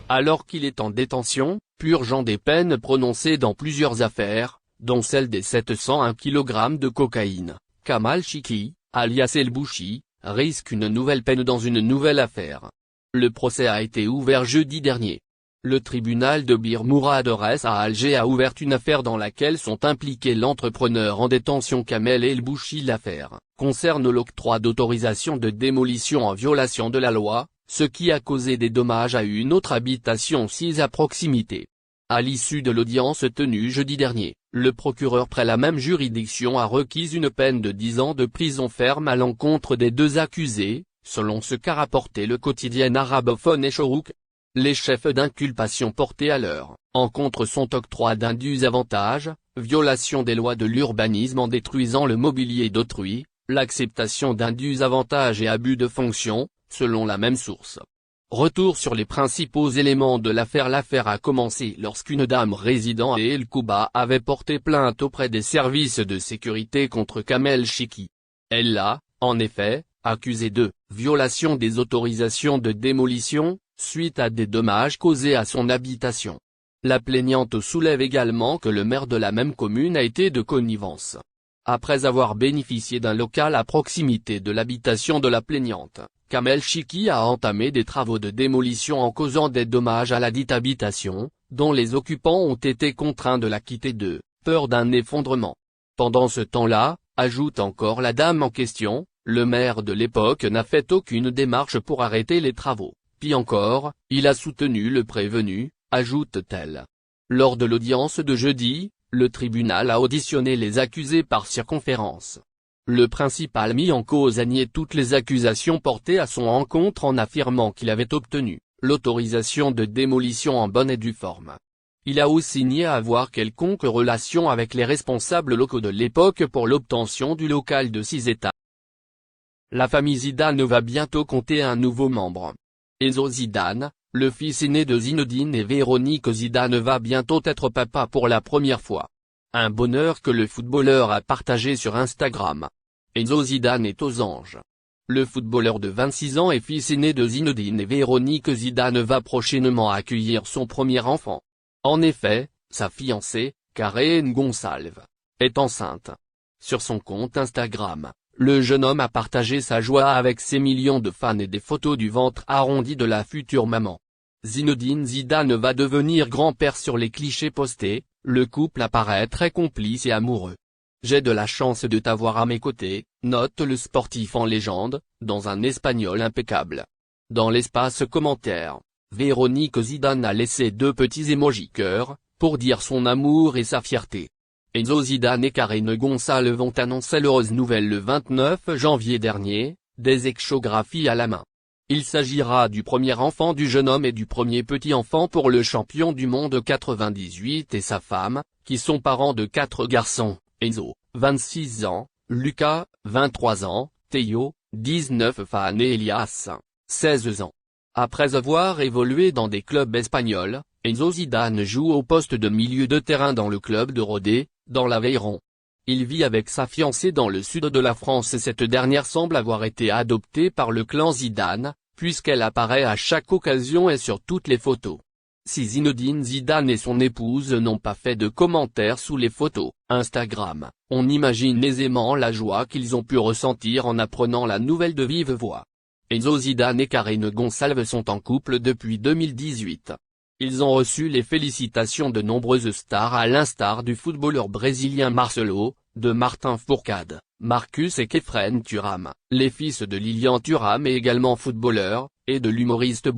alors qu'il est en détention, purgeant des peines prononcées dans plusieurs affaires, dont celle des 701 kg de cocaïne. Kamal Chikhi, alias El Bouchi, risque une nouvelle peine dans une nouvelle affaire. Le procès a été ouvert jeudi dernier. Le tribunal de Bir Mouradores à Alger a ouvert une affaire dans laquelle sont impliqués l'entrepreneur en détention Kamel El Bouchi. L'affaire concerne l'octroi d'autorisation de démolition en violation de la loi, ce qui a causé des dommages à une autre habitation sise à proximité. À l'issue de l'audience tenue jeudi dernier, le procureur près la même juridiction a requis une peine de 10 ans de prison ferme à l'encontre des deux accusés, selon ce qu'a rapporté le quotidien arabophone Echorouk. Les chefs d'inculpation portés à leur encontre sont octroi d'indus avantages, violation des lois de l'urbanisme en détruisant le mobilier d'autrui, l'acceptation d'indus avantages et abus de fonction, selon la même source. Retour sur les principaux éléments de l'affaire. L'affaire a commencé lorsqu'une dame résidant à El Kouba avait porté plainte auprès des services de sécurité contre Kamel Chikhi. Elle l'a, en effet, accusé de violation des autorisations de démolition, suite à des dommages causés à son habitation. La plaignante soulève également que le maire de la même commune a été de connivence. Après avoir bénéficié d'un local à proximité de l'habitation de la plaignante, Kamel Chikhi a entamé des travaux de démolition en causant des dommages à la dite habitation, dont les occupants ont été contraints de la quitter de peur d'un effondrement. Pendant ce temps-là, ajoute encore la dame en question, le maire de l'époque n'a fait aucune démarche pour arrêter les travaux. Pis encore, il a soutenu le prévenu, ajoute-t-elle. Lors de l'audience de jeudi, le tribunal a auditionné les accusés par circonférence. Le principal mis en cause a nié toutes les accusations portées à son encontre en affirmant qu'il avait obtenu l'autorisation de démolition en bonne et due forme. Il a aussi nié avoir quelconque relation avec les responsables locaux de l'époque pour l'obtention du local de 6 étages. La famille Zidane va bientôt compter un nouveau membre. Enzo Zidane, le fils aîné de Zinedine et Véronique Zidane, va bientôt être papa pour la première fois. Un bonheur que le footballeur a partagé sur Instagram. Enzo Zidane est aux anges. Le footballeur de 26 ans et fils aîné de Zinedine et Véronique Zidane va prochainement accueillir son premier enfant. En effet, sa fiancée, Karen Gonçalves, est enceinte. Sur son compte Instagram, le jeune homme a partagé sa joie avec ses millions de fans et des photos du ventre arrondi de la future maman. Zinedine Zidane va devenir grand-père. Sur les clichés postés, le couple apparaît très complice et amoureux. J'ai de la chance de t'avoir à mes côtés, note le sportif en légende, dans un espagnol impeccable. Dans l'espace commentaire, Véronique Zidane a laissé 2 petits émojis cœur, pour dire son amour et sa fierté. Enzo Zidane et Karen Gonçalves ont annoncé l'heureuse nouvelle le 29 janvier dernier, des échographies à la main. Il s'agira du premier enfant du jeune homme et du premier petit enfant pour le champion du monde 98 et sa femme, qui sont parents de 4 garçons, Enzo, 26 ans, Lucas, 23 ans, Théo, 19 Fan et Elias, 16 ans. Après avoir évolué dans des clubs espagnols, Enzo Zidane joue au poste de milieu de terrain dans le club de Rodez, dans l'Aveyron. Il vit avec sa fiancée dans le sud de la France et cette dernière semble avoir été adoptée par le clan Zidane, puisqu'elle apparaît à chaque occasion et sur toutes les photos. Si Zinedine Zidane et son épouse n'ont pas fait de commentaires sous les photos Instagram, on imagine aisément la joie qu'ils ont pu ressentir en apprenant la nouvelle de vive voix. Enzo Zidane et Karen Gonçalves sont en couple depuis 2018. Ils ont reçu les félicitations de nombreuses stars à l'instar du footballeur brésilien Marcelo, de Martin Fourcade, Marcus et Khéphren Thuram, les fils de Lilian Thuram et également footballeurs, et de l'humoriste